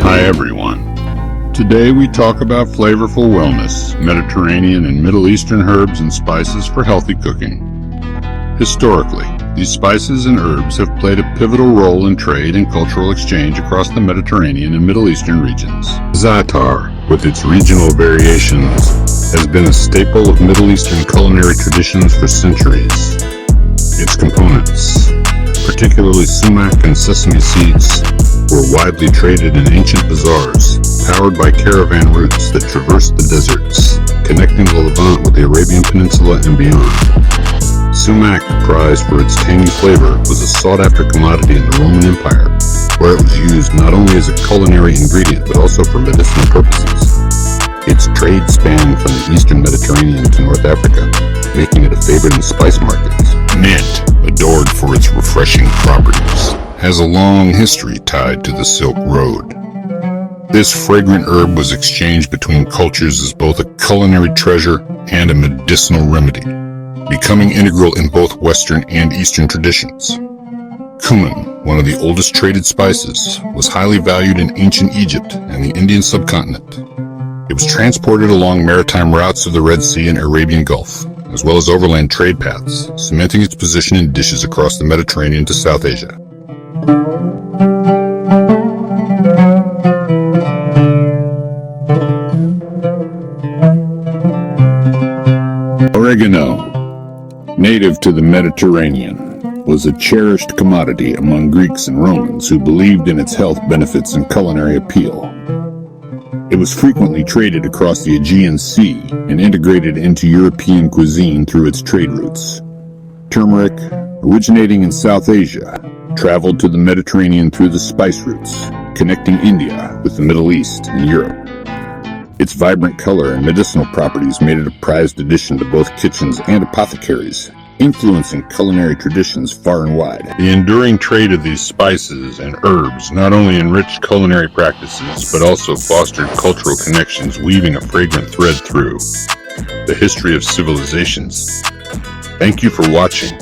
Hi everyone. Today we talk about flavorful wellness, Mediterranean and Middle Eastern herbs and spices for healthy cooking. Historically, these spices and herbs have played a pivotal role in trade and cultural exchange across the Mediterranean and Middle Eastern regions. Za'atar, with its regional variations, has been a staple of Middle Eastern culinary traditions for centuries. Its components, particularly sumac and sesame seeds, were widely traded in ancient bazaars, powered by caravan routes that traversed the deserts, connecting the Levant with the Arabian Peninsula and beyond. Sumac, prized for its tangy flavor, was a sought-after commodity in the Roman Empire, where it was used not only as a culinary ingredient but also for medicinal purposes. Its trade spanned from the eastern Mediterranean to North Africa, making it a favorite in spice markets. Mint, adored for its refreshing properties, has a long history tied to the Silk Road. This fragrant herb was exchanged between cultures as both a culinary treasure and a medicinal remedy, becoming integral in both Western and Eastern traditions. Cumin, one of the oldest traded spices, was highly valued in ancient Egypt and the Indian subcontinent. It was transported along maritime routes of the Red Sea and Arabian Gulf, as well as overland trade paths, cementing its position in dishes across the Mediterranean to South Asia. Oregano, native to the Mediterranean, was a cherished commodity among Greeks and Romans who believed in its health benefits and culinary appeal. It was frequently traded across the Aegean Sea and integrated into European cuisine through its trade routes. Turmeric, originating in South Asia, traveled to the Mediterranean through the spice routes, connecting India with the Middle East and Europe. Its vibrant color and medicinal properties made it a prized addition to both kitchens and apothecaries, influencing culinary traditions far and wide. The enduring trade of these spices and herbs not only enriched culinary practices, but also fostered cultural connections, weaving a fragrant thread through the history of civilizations. Thank you for watching.